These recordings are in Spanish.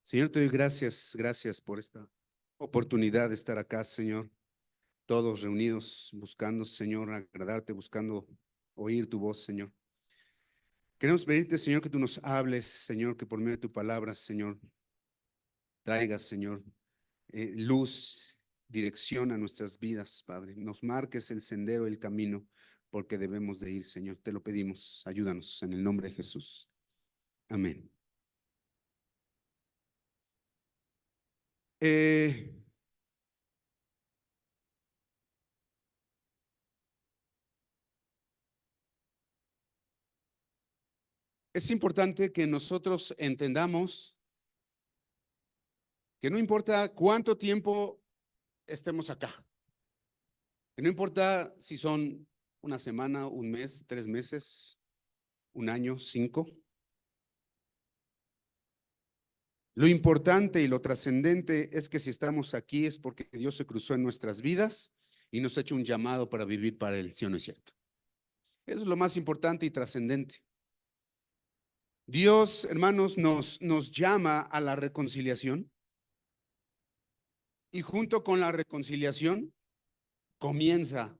Señor, te doy gracias por esta oportunidad de estar acá, Señor. Todos reunidos buscando, Señor, agradarte, buscando oír tu voz, Señor. Queremos pedirte, Señor, que tú nos hables, Señor, que por medio de tu palabra, Señor, traigas, Señor, luz, dirección a nuestras vidas, Padre. Nos marques el sendero, el camino, porque debemos de ir, Señor. Te lo pedimos. Ayúdanos en el nombre de Jesús. Amén. Eh, es importante que nosotros entendamos que no importa cuánto tiempo estemos acá, que no importa si son una semana, un mes, 3 meses, un año, 5. Lo importante y lo trascendente es que si estamos aquí es porque Dios se cruzó en nuestras vidas y nos ha hecho un llamado para vivir para Él, ¿sí o no es cierto? Eso es lo más importante y trascendente. Dios, hermanos, nos llama a la reconciliación y junto con la reconciliación comienza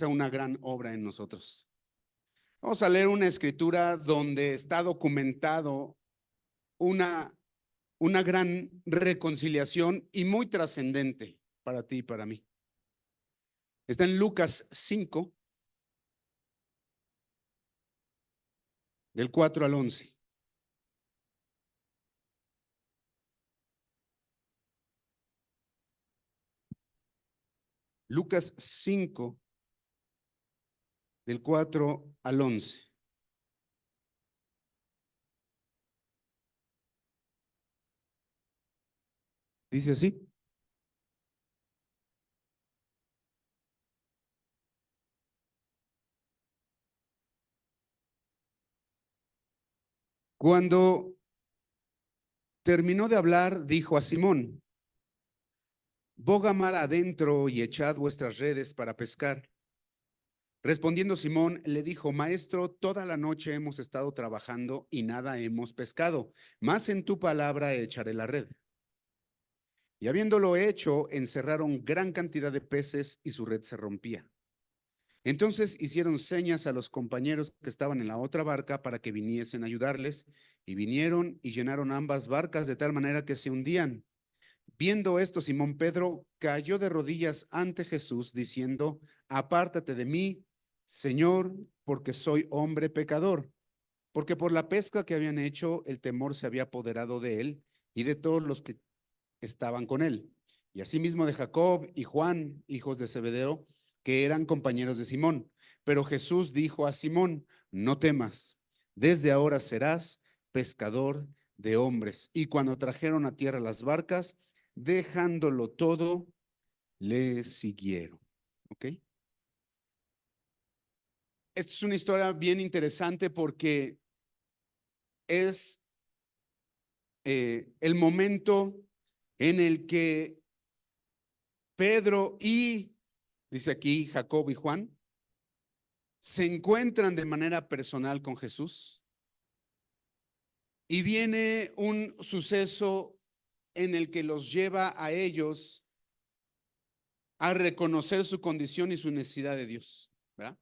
una gran obra en nosotros. Vamos a leer una escritura donde está documentado una, una gran reconciliación y muy trascendente para ti y para mí. Está en Lucas 5, del 4 al 11. Lucas 5, del 4 al 11. Dice así. Cuando terminó de hablar, dijo a Simón: boga mar adentro y echad vuestras redes para pescar. Respondiendo Simón, le dijo: Maestro, toda la noche hemos estado trabajando y nada hemos pescado, mas en tu palabra echaré la red. Y habiéndolo hecho, encerraron gran cantidad de peces y su red se rompía. Entonces hicieron señas a los compañeros que estaban en la otra barca para que viniesen a ayudarles, y vinieron y llenaron ambas barcas de tal manera que se hundían. Viendo esto, Simón Pedro cayó de rodillas ante Jesús, diciendo: apártate de mí, Señor, porque soy hombre pecador. Porque por la pesca que habían hecho, el temor se había apoderado de él y de todos los que estaban con él. Y asimismo de Jacob y Juan, hijos de Zebedeo, que eran compañeros de Simón. Pero Jesús dijo a Simón: no temas, desde ahora serás pescador de hombres. Y cuando trajeron a tierra las barcas, dejándolo todo, le siguieron. ¿Ok? Esta es una historia bien interesante porque es el momento en el que Pedro y, dice aquí, Jacob y Juan, se encuentran de manera personal con Jesús y viene un suceso en el que los lleva a ellos a reconocer su condición y su necesidad de Dios, ¿verdad?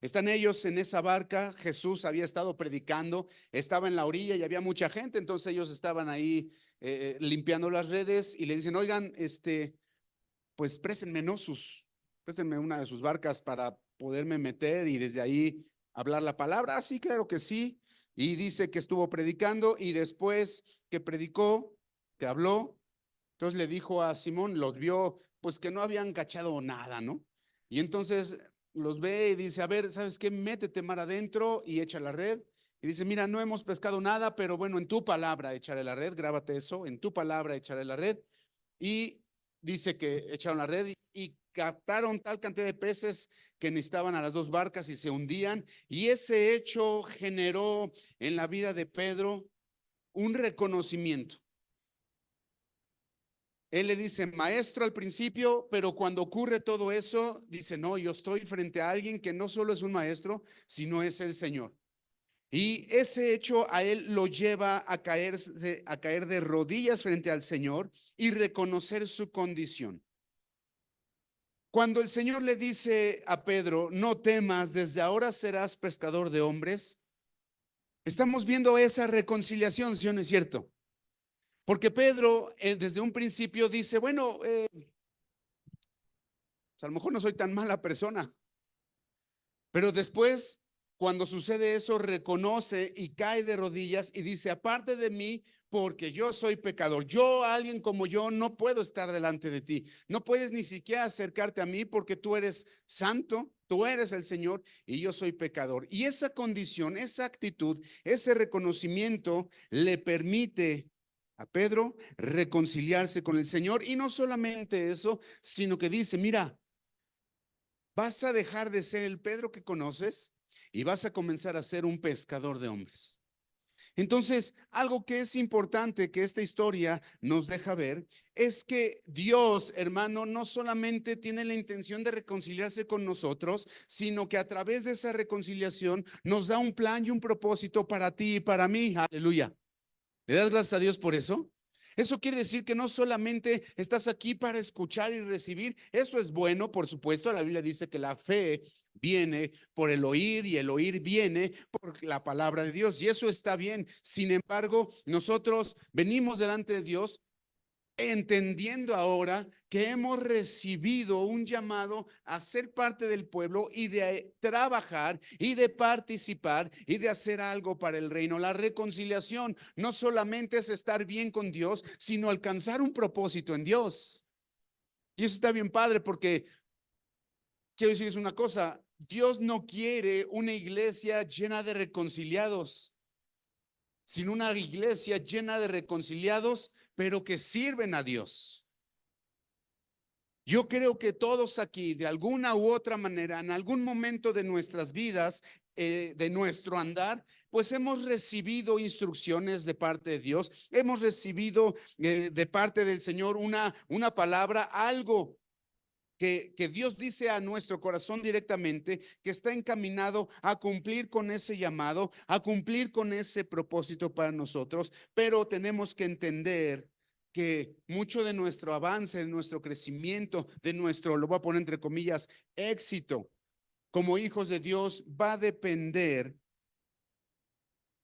Están ellos en esa barca, Jesús había estado predicando, estaba en la orilla y había mucha gente, entonces ellos estaban ahí limpiando las redes y le dicen: oigan, pues préstenme, ¿no? Préstenme una de sus barcas para poderme meter y desde ahí hablar la palabra. Ah, sí, claro que sí. Y dice que estuvo predicando y después que predicó, que habló, entonces le dijo a Simón, los vio, pues que no habían cachado nada, ¿no? Y entonces los ve y dice: a ver, ¿sabes qué? Métete mar adentro y echa la red. Y dice: mira, no hemos pescado nada, pero bueno, en tu palabra echaré la red, grábate eso, en tu palabra echaré la red. Y dice que echaron la red y captaron tal cantidad de peces que necesitaban a las dos barcas y se hundían. Y ese hecho generó en la vida de Pedro un reconocimiento. Él le dice maestro al principio, pero cuando ocurre todo eso, dice: no, yo estoy frente a alguien que no solo es un maestro, sino es el Señor. Y ese hecho a él lo lleva a caer de rodillas frente al Señor y reconocer su condición. Cuando el Señor le dice a Pedro, no temas, desde ahora serás pescador de hombres, estamos viendo esa reconciliación, ¿sí o no es cierto? Porque Pedro desde un principio dice, bueno, pues a lo mejor no soy tan mala persona, pero después, cuando sucede eso, reconoce y cae de rodillas y dice, aparte de mí, porque yo soy pecador, yo, alguien como yo, no puedo estar delante de ti, no puedes ni siquiera acercarte a mí porque tú eres santo, tú eres el Señor y yo soy pecador. Y esa condición, esa actitud, ese reconocimiento le permite a Pedro reconciliarse con el Señor. Y no solamente eso, sino que dice, mira, vas a dejar de ser el Pedro que conoces y vas a comenzar a ser un pescador de hombres. Entonces, algo que es importante que esta historia nos deja ver es que Dios, hermano, no solamente tiene la intención de reconciliarse con nosotros, sino que a través de esa reconciliación nos da un plan y un propósito para ti y para mí. Aleluya. ¿Le das gracias a Dios por eso? Eso quiere decir que no solamente estás aquí para escuchar y recibir, eso es bueno, por supuesto, la Biblia dice que la fe viene por el oír y el oír viene por la palabra de Dios y eso está bien. Sin embargo, nosotros venimos delante de Dios entendiendo ahora que hemos recibido un llamado a ser parte del pueblo y de trabajar y de participar y de hacer algo para el reino. La reconciliación no solamente es estar bien con Dios, sino alcanzar un propósito en Dios. Y eso está bien padre porque quiero decirles una cosa, Dios no quiere una iglesia llena de reconciliados, sino una iglesia llena de reconciliados, pero que sirven a Dios. Yo creo que todos aquí, de alguna u otra manera, en algún momento de nuestras vidas, de nuestro andar, pues hemos recibido instrucciones de parte de Dios, hemos recibido de parte del Señor una palabra, algo que Dios dice a nuestro corazón directamente, que está encaminado a cumplir con ese llamado, a cumplir con ese propósito para nosotros, pero tenemos que entender que mucho de nuestro avance, de nuestro crecimiento, de nuestro, lo voy a poner entre comillas, éxito como hijos de Dios va a depender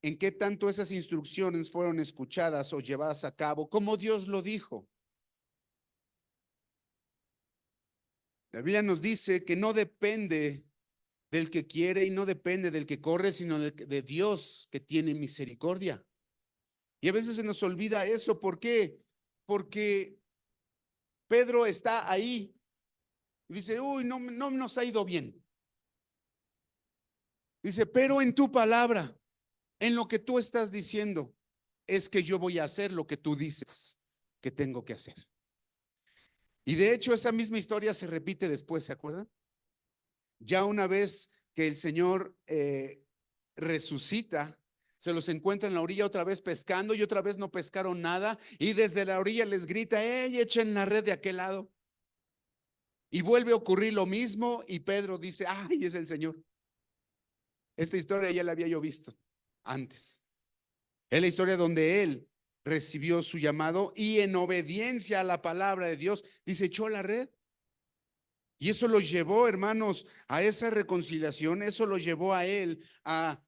en qué tanto esas instrucciones fueron escuchadas o llevadas a cabo, como Dios lo dijo. La Biblia nos dice que no depende del que quiere y no depende del que corre, sino de Dios que tiene misericordia. Y a veces se nos olvida eso. ¿Por qué? Porque Pedro está ahí y dice, uy, no nos ha ido bien. Dice, pero en tu palabra, en lo que tú estás diciendo, es que yo voy a hacer lo que tú dices que tengo que hacer. Y de hecho, esa misma historia se repite después, ¿se acuerdan? Ya una vez que el Señor resucita, se los encuentra en la orilla otra vez pescando y otra vez no pescaron nada y desde la orilla les grita, ¡hey, echen la red de aquel lado! Y vuelve a ocurrir lo mismo y Pedro dice, ¡ay, es el Señor! Esta historia ya la había yo visto antes. Es la historia donde él recibió su llamado y en obediencia a la palabra de Dios, dice, echó la red. Y eso lo llevó, hermanos, a esa reconciliación, eso lo llevó a él a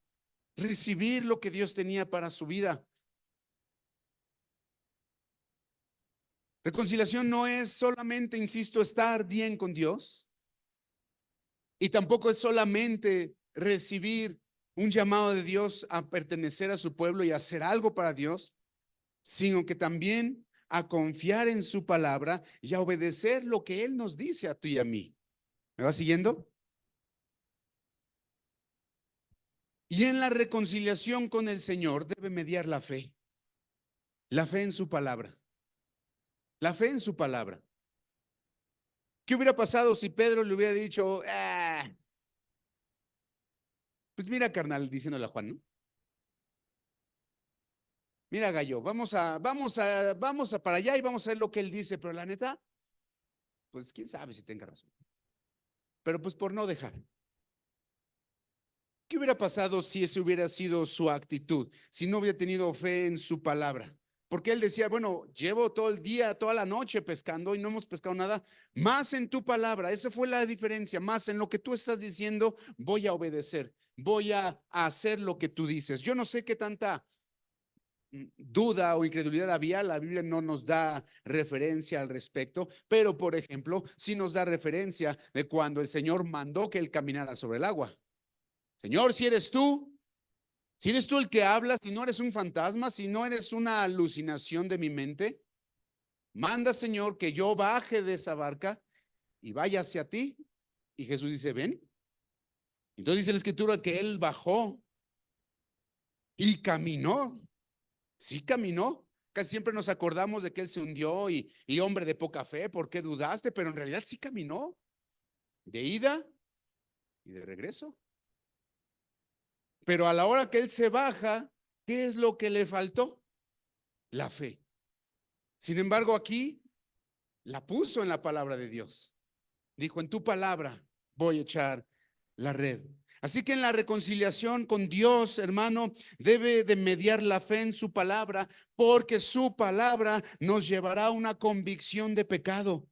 recibir lo que Dios tenía para su vida. Reconciliación no es solamente, insisto, estar bien con Dios y tampoco es solamente recibir un llamado de Dios a pertenecer a su pueblo y hacer algo para Dios, sino que también a confiar en su palabra y a obedecer lo que Él nos dice a tú y a mí. ¿Me va siguiendo? Y en la reconciliación con el Señor debe mediar la fe en su palabra, la fe en su palabra. ¿Qué hubiera pasado si Pedro le hubiera dicho, pues mira, carnal, diciéndole a Juan, ¿no? Mira, gallo, vamos a para allá y vamos a hacer lo que él dice, pero la neta, pues quién sabe si tenga razón. Pero pues por no dejar. ¿Qué hubiera pasado si ese hubiera sido su actitud? Si no hubiera tenido fe en su palabra. Porque él decía, bueno, llevo todo el día, toda la noche pescando y no hemos pescado nada. Más en tu palabra, esa fue la diferencia. Más en lo que tú estás diciendo, voy a obedecer. Voy a hacer lo que tú dices. Yo no sé qué tanta duda o incredulidad había, la Biblia no nos da referencia al respecto, pero por ejemplo, sí nos da referencia de cuando el Señor mandó que él caminara sobre el agua. Señor, si eres tú el que hablas, si no eres un fantasma, si no eres una alucinación de mi mente, manda, Señor, que yo baje de esa barca y vaya hacia ti. Y Jesús dice, ven. Entonces dice la escritura que él bajó y caminó. Sí caminó. Casi siempre nos acordamos de que él se hundió y hombre de poca fe, ¿por qué dudaste? Pero en realidad sí caminó, de ida y de regreso. Pero a la hora que él se baja, ¿qué es lo que le faltó? La fe. Sin embargo, aquí la puso en la palabra de Dios. Dijo, en tu palabra voy a echar la red. Así que en la reconciliación con Dios, hermano, debe de mediar la fe en su palabra, porque su palabra nos llevará a una convicción de pecado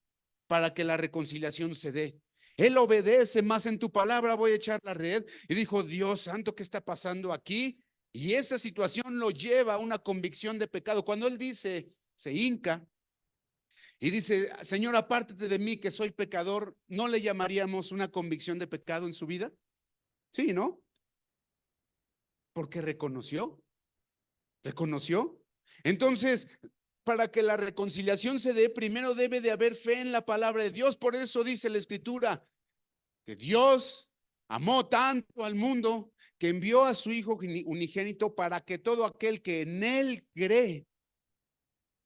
para que la reconciliación se dé. Él obedece, más en tu palabra voy a echar la red. Y dijo, Dios santo, ¿qué está pasando aquí? Y esa situación lo lleva a una convicción de pecado. Cuando él dice, se hinca y dice, Señor, apártate de mí que soy pecador, ¿no le llamaríamos una convicción de pecado en su vida? Sí, ¿no? Porque reconoció. Entonces, para que la reconciliación se dé, primero debe de haber fe en la palabra de Dios. Por eso dice la Escritura que Dios amó tanto al mundo que envió a su Hijo unigénito para que todo aquel que en él cree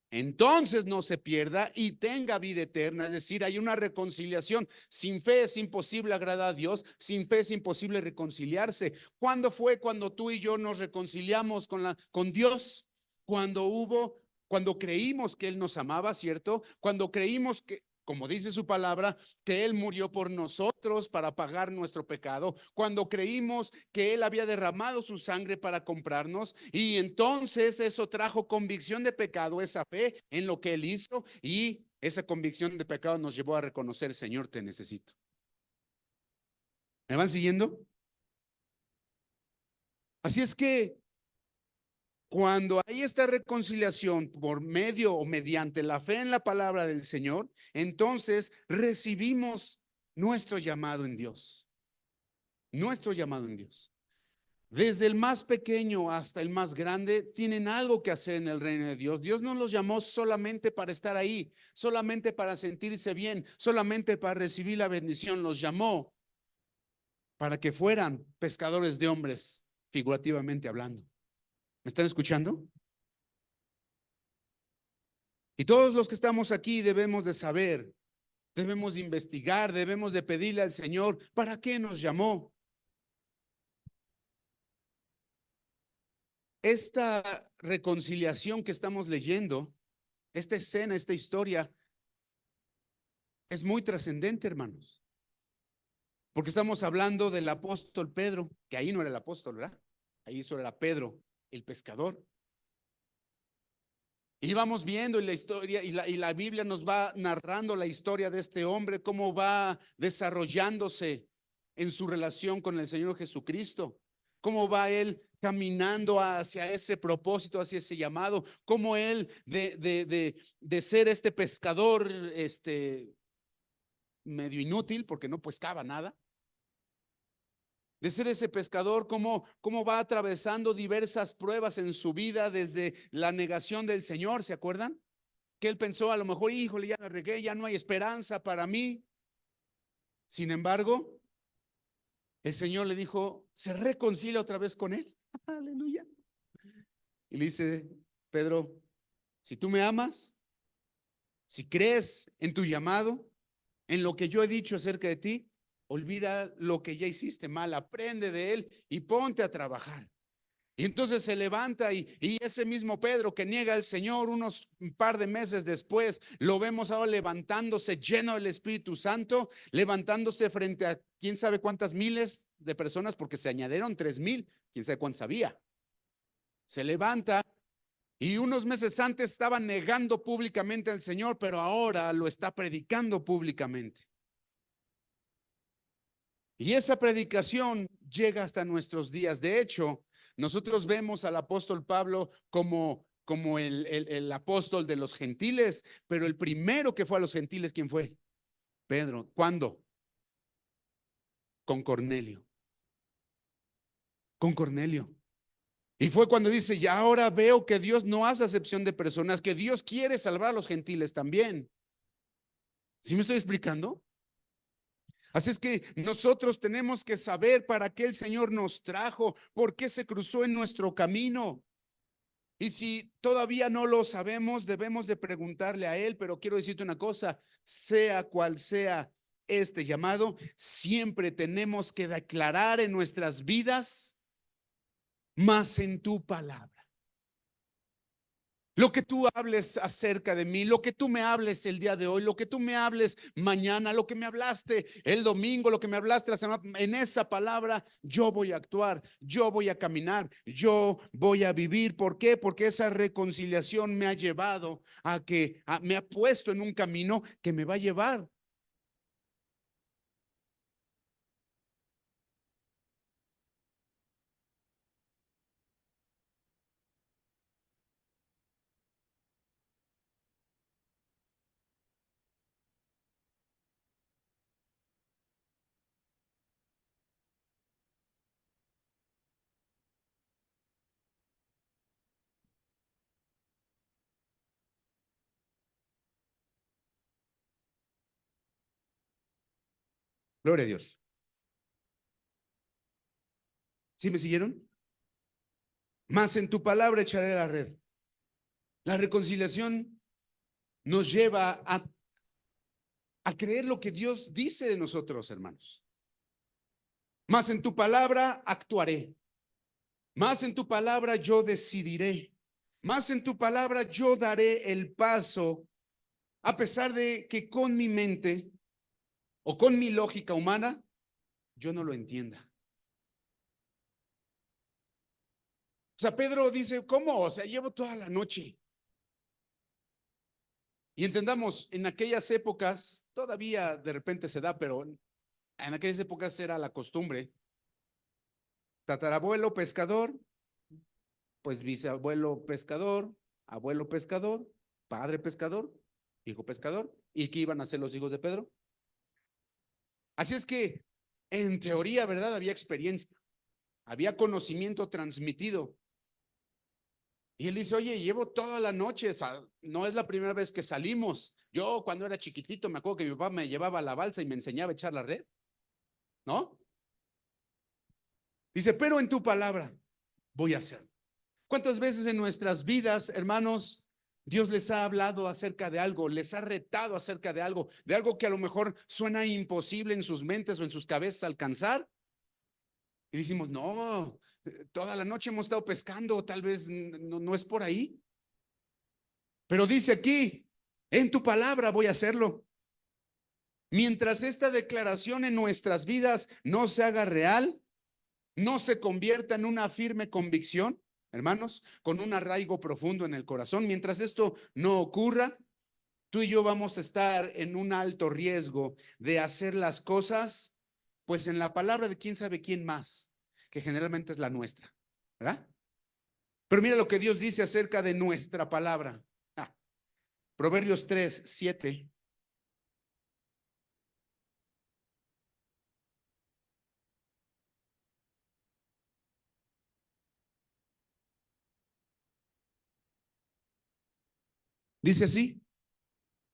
entonces no se pierda y tenga vida eterna. Es decir, hay una reconciliación. Sin fe es imposible agradar a Dios, sin fe es imposible reconciliarse. ¿Cuándo fue cuando tú y yo nos reconciliamos con Dios? Cuando creímos que Él nos amaba, ¿cierto? Cuando creímos que, como dice su palabra, que Él murió por nosotros para pagar nuestro pecado, cuando creímos que Él había derramado su sangre para comprarnos, y entonces eso trajo convicción de pecado, esa fe en lo que Él hizo, y esa convicción de pecado nos llevó a reconocer, Señor, te necesito. ¿Me van siguiendo? Así es que cuando hay esta reconciliación por medio o mediante la fe en la palabra del Señor, entonces recibimos nuestro llamado en Dios. Nuestro llamado en Dios. Desde el más pequeño hasta el más grande tienen algo que hacer en el reino de Dios. Dios no los llamó solamente para estar ahí, solamente para sentirse bien, solamente para recibir la bendición. Los llamó para que fueran pescadores de hombres, figurativamente hablando. ¿Me están escuchando? Y todos los que estamos aquí debemos de saber, debemos de investigar, debemos de pedirle al Señor, ¿para qué nos llamó? Esta reconciliación que estamos leyendo, esta escena, esta historia, es muy trascendente, hermanos. Porque estamos hablando del apóstol Pedro, que ahí no era el apóstol, ¿verdad? Ahí solo era Pedro, el pescador. Y vamos viendo en la historia y la Biblia nos va narrando la historia de este hombre, cómo va desarrollándose en su relación con el Señor Jesucristo, cómo va él caminando hacia ese propósito, hacia ese llamado, cómo él de ser este pescador medio inútil porque no pescaba nada, de ser ese pescador, cómo va atravesando diversas pruebas en su vida desde la negación del Señor, ¿se acuerdan? Que él pensó a lo mejor, híjole, ya la regué, ya no hay esperanza para mí. Sin embargo, el Señor le dijo, se reconcilia otra vez con él. Aleluya. Y le dice, Pedro, si tú me amas, si crees en tu llamado, en lo que yo he dicho acerca de ti, olvida lo que ya hiciste mal, aprende de él y ponte a trabajar. Y entonces se levanta y ese mismo Pedro que niega al Señor un par de meses después, lo vemos ahora levantándose lleno del Espíritu Santo, levantándose frente a quién sabe cuántas miles de personas porque se añadieron 3,000, quién sabe cuántos había. Se levanta y unos meses antes estaba negando públicamente al Señor, pero ahora lo está predicando públicamente. Y esa predicación llega hasta nuestros días. De hecho, nosotros vemos al apóstol Pablo como el apóstol de los gentiles, pero el primero que fue a los gentiles, ¿quién fue? Pedro. ¿Cuándo? Con Cornelio. Con Cornelio. Y fue cuando dice, ya ahora veo que Dios no hace acepción de personas, que Dios quiere salvar a los gentiles también. ¿Sí me estoy explicando? Así es que nosotros tenemos que saber para qué el Señor nos trajo, por qué se cruzó en nuestro camino. Y si todavía no lo sabemos, debemos de preguntarle a Él, pero quiero decirte una cosa, sea cual sea este llamado, siempre tenemos que declarar en nuestras vidas más en tu palabra. Lo que tú hables acerca de mí, lo que tú me hables el día de hoy, lo que tú me hables mañana, lo que me hablaste el domingo, lo que me hablaste la semana, en esa palabra yo voy a actuar, yo voy a caminar, yo voy a vivir. ¿Por qué? Porque esa reconciliación me ha llevado a que me ha puesto en un camino que me va a llevar. Gloria a Dios. ¿Sí me siguieron? Más en tu palabra echaré la red. La reconciliación nos lleva a creer lo que Dios dice de nosotros, hermanos. Más en tu palabra actuaré. Más en tu palabra yo decidiré. Más en tu palabra yo daré el paso, a pesar de que con mi mente o con mi lógica humana yo no lo entienda. O sea, Pedro dice, ¿cómo? O sea, llevo toda la noche. Y entendamos, en aquellas épocas, todavía de repente se da, pero en aquellas épocas era la costumbre. Tatarabuelo pescador, pues bisabuelo pescador, abuelo pescador, padre pescador, hijo pescador. ¿Y qué iban a hacer los hijos de Pedro? Así es que, en teoría, ¿verdad? Había experiencia, había conocimiento transmitido. Y él dice, oye, llevo toda la noche, no es la primera vez que salimos. Yo cuando era chiquitito me acuerdo que mi papá me llevaba a la balsa y me enseñaba a echar la red, ¿no? Dice, pero en tu palabra voy a hacerlo. ¿Cuántas veces en nuestras vidas, hermanos, Dios les ha hablado acerca de algo, les ha retado acerca de algo que a lo mejor suena imposible en sus mentes o en sus cabezas alcanzar? Y decimos, no, toda la noche hemos estado pescando, tal vez no es por ahí. Pero dice aquí, en tu palabra voy a hacerlo. Mientras esta declaración en nuestras vidas no se haga real, no se convierta en una firme convicción, hermanos, con un arraigo profundo en el corazón, mientras esto no ocurra, tú y yo vamos a estar en un alto riesgo de hacer las cosas, pues en la palabra de quién sabe quién más, que generalmente es la nuestra, ¿verdad? Pero mira lo que Dios dice acerca de nuestra palabra. Proverbios 3:7. Dice así,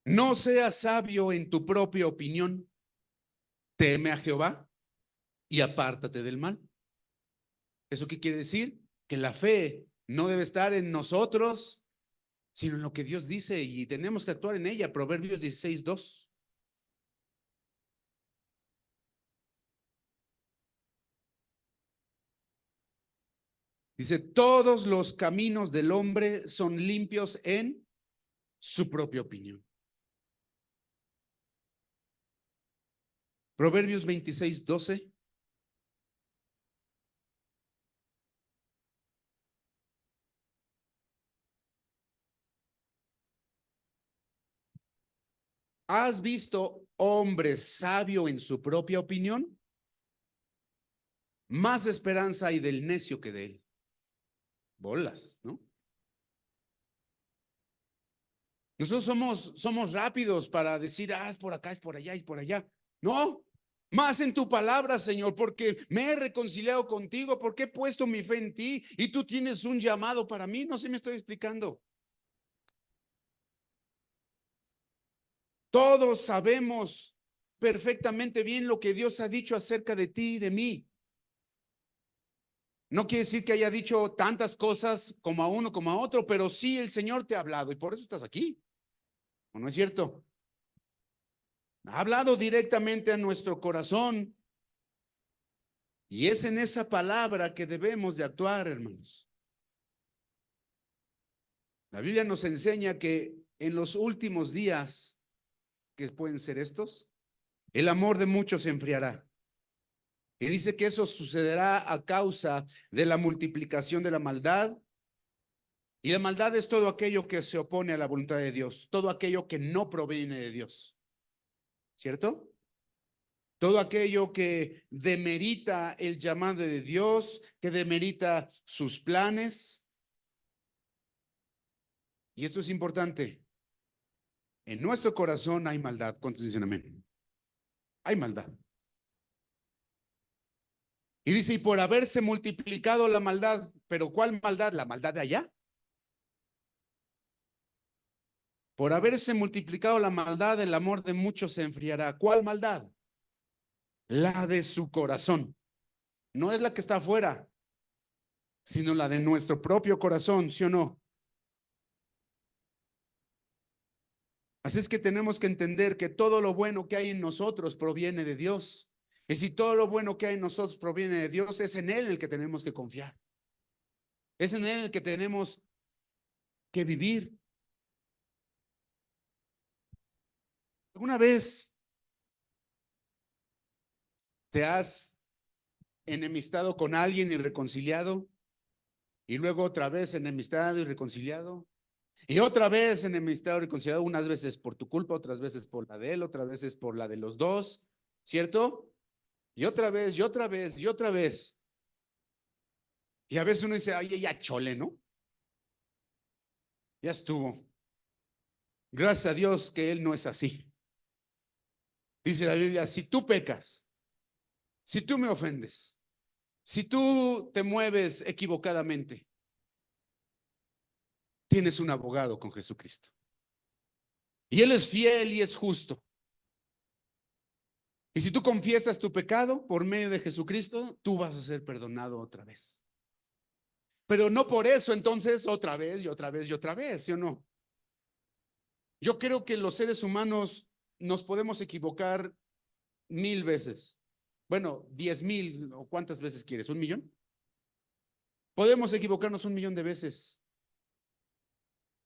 no seas sabio en tu propia opinión, teme a Jehová y apártate del mal. ¿Eso qué quiere decir? Que la fe no debe estar en nosotros, sino en lo que Dios dice y tenemos que actuar en ella. Proverbios 16:2. Dice, todos los caminos del hombre son limpios en su propia opinión. Proverbios 26:12. ¿Has visto hombre sabio en su propia opinión? Más esperanza hay del necio que de él. Bolas, ¿no? Nosotros somos rápidos para decir, es por acá, es por allá, es por allá. No, más en tu palabra, Señor, porque me he reconciliado contigo, porque he puesto mi fe en ti y tú tienes un llamado para mí. No sé si me estoy explicando. Todos sabemos perfectamente bien lo que Dios ha dicho acerca de ti y de mí. No quiere decir que haya dicho tantas cosas como a uno como a otro, pero sí el Señor te ha hablado y por eso estás aquí. ¿O no es cierto? Ha hablado directamente a nuestro corazón y es en esa palabra que debemos de actuar, hermanos. La Biblia nos enseña que en los últimos días, que pueden ser estos, el amor de muchos se enfriará. Y dice que eso sucederá a causa de la multiplicación de la maldad. Y la maldad es todo aquello que se opone a la voluntad de Dios, todo aquello que no proviene de Dios, ¿cierto? Todo aquello que demerita el llamado de Dios, que demerita sus planes. Y esto es importante. En nuestro corazón hay maldad. ¿Cuántos dicen amén? Hay maldad. Y dice, y por haberse multiplicado la maldad, ¿pero cuál maldad? ¿La maldad de allá? Por haberse multiplicado la maldad, el amor de muchos se enfriará. ¿Cuál maldad? La de su corazón. No es la que está afuera, sino la de nuestro propio corazón, ¿sí o no? Así es que tenemos que entender que todo lo bueno que hay en nosotros proviene de Dios. Y si todo lo bueno que hay en nosotros proviene de Dios, es en Él el que tenemos que confiar. Es en Él el que tenemos que vivir. ¿Alguna vez te has enemistado con alguien y reconciliado? Y luego otra vez enemistado y reconciliado. Y otra vez enemistado y reconciliado, unas veces por tu culpa, otras veces por la de él, otras veces por la de los dos, ¿cierto? Y otra vez, y otra vez, y otra vez. Y a veces uno dice, ay, ya chole, ¿no? Ya estuvo. Gracias a Dios que Él no es así. Dice la Biblia, si tú pecas, si tú me ofendes, si tú te mueves equivocadamente, tienes un abogado con Jesucristo. Y Él es fiel y es justo. Y si tú confiesas tu pecado por medio de Jesucristo, tú vas a ser perdonado otra vez. Pero no por eso, entonces, otra vez y otra vez y otra vez, ¿sí o no? Yo creo que los seres humanos nos podemos equivocar 1000 veces. Bueno, 10,000 o cuántas veces quieres, ¿1,000,000? Podemos equivocarnos 1,000,000 de veces.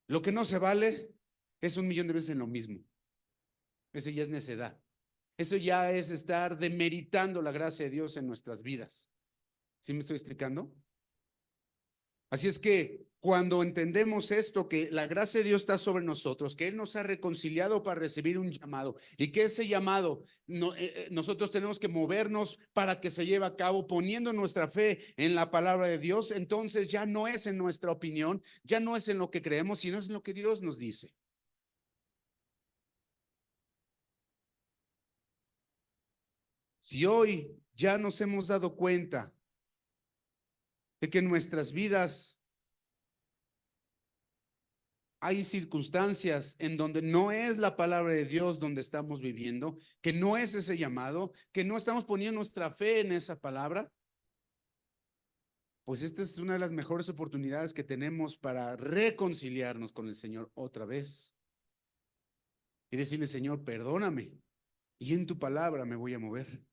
Lo que no se vale es 1,000,000 de veces en lo mismo. Eso ya es necedad. Eso ya es estar demeritando la gracia de Dios en nuestras vidas. ¿Sí me estoy explicando? Así es que cuando entendemos esto, que la gracia de Dios está sobre nosotros, que Él nos ha reconciliado para recibir un llamado y que ese llamado nosotros tenemos que movernos para que se lleve a cabo poniendo nuestra fe en la palabra de Dios, entonces ya no es en nuestra opinión, ya no es en lo que creemos, sino es en lo que Dios nos dice. Si hoy ya nos hemos dado cuenta de que en nuestras vidas hay circunstancias en donde no es la palabra de Dios donde estamos viviendo, que no es ese llamado, que no estamos poniendo nuestra fe en esa palabra, pues esta es una de las mejores oportunidades que tenemos para reconciliarnos con el Señor otra vez y decirle, Señor, perdóname y en tu palabra me voy a mover.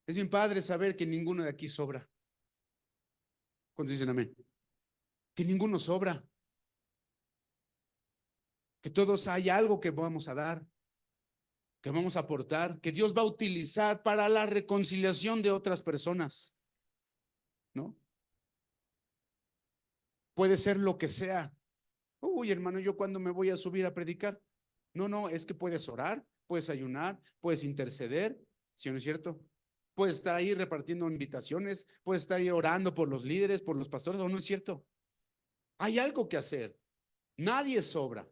Es bien padre saber que ninguno de aquí sobra. ¿Cuántos dicen amén? Que ninguno sobra, que todos hay algo que vamos a dar, que vamos a aportar, que Dios va a utilizar para la reconciliación de otras personas, ¿no? Puede ser lo que sea, Uy, hermano, ¿yo cuándo me voy a subir a predicar? No, no, es que puedes orar, puedes ayunar, puedes interceder, ¿sí o no es cierto? Puedes estar ahí repartiendo invitaciones, puedes estar ahí orando por los líderes, por los pastores, ¿o no es cierto? Hay algo que hacer. Nadie sobra.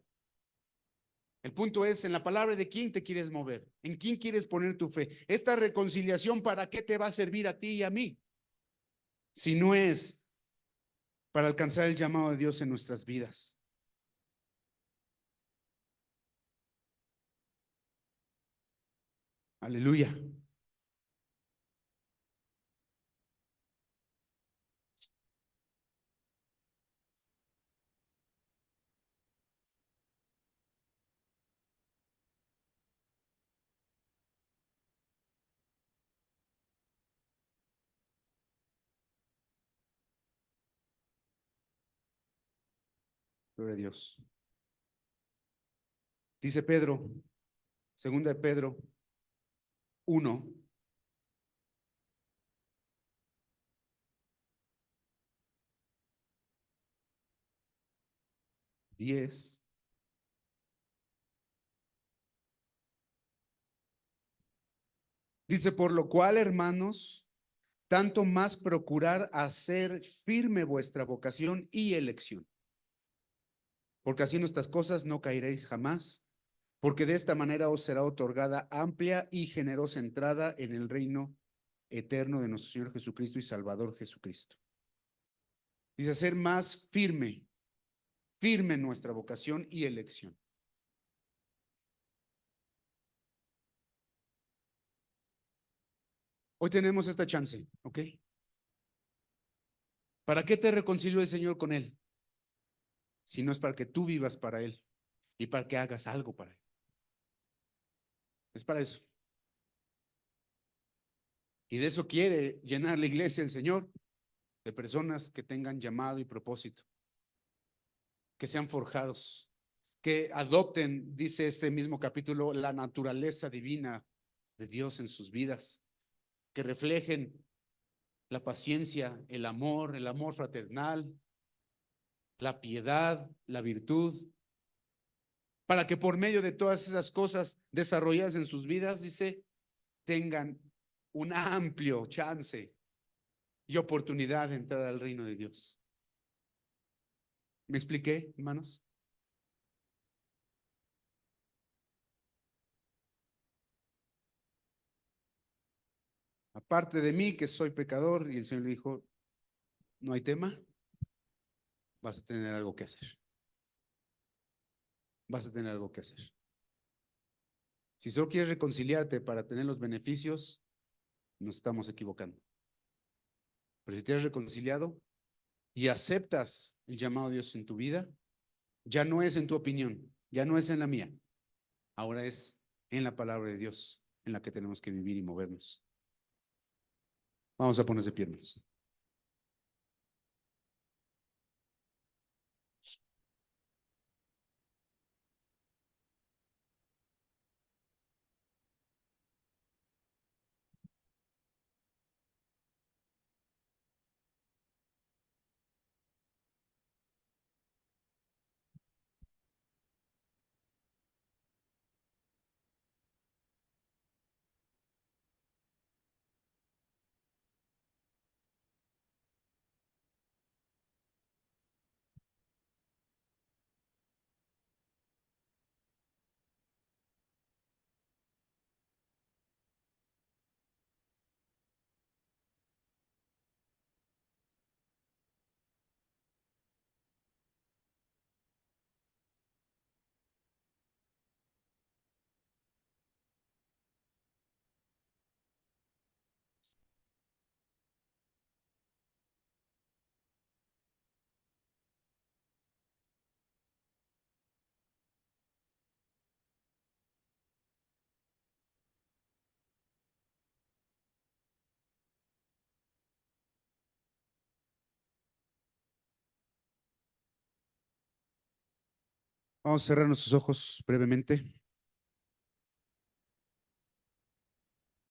El punto es en la palabra de quién te quieres mover, en quién quieres poner tu fe. Esta reconciliación, ¿para qué te va a servir a ti y a mí? Si no es para alcanzar el llamado de Dios en nuestras vidas. Aleluya. Gloria a Dios. Dice Pedro, segunda de Pedro 1, 10. Dice, por lo cual, hermanos, tanto más procurar hacer firme vuestra vocación y elección, porque haciendo estas cosas no caeréis jamás, porque de esta manera os será otorgada amplia y generosa entrada en el reino eterno de nuestro Señor Jesucristo y Salvador Jesucristo. Dice, ser más firme, firme en nuestra vocación y elección. Hoy tenemos esta chance, ¿ok? ¿Para qué te reconcilió el Señor con Él? Si no es para que tú vivas para Él y para que hagas algo para Él. Es para eso. Y de eso quiere llenar la iglesia el Señor, de personas que tengan llamado y propósito, que sean forjados, que adopten, dice este mismo capítulo, la naturaleza divina de Dios en sus vidas, que reflejen la paciencia, el amor fraternal, la piedad, la virtud, para que por medio de todas esas cosas desarrolladas en sus vidas, dice, tengan un amplio chance y oportunidad de entrar al reino de Dios. ¿Me expliqué, hermanos? Aparte de mí, que soy pecador, y el Señor le dijo, no hay tema, vas a tener algo que hacer. Vas a tener algo que hacer. Si solo quieres reconciliarte para tener los beneficios, nos estamos equivocando. Pero si te has reconciliado y aceptas el llamado de Dios en tu vida, ya no es en tu opinión, ya no es en la mía, ahora es en la palabra de Dios en la que tenemos que vivir y movernos. Vamos a ponerse piernas. Vamos a cerrar nuestros ojos brevemente.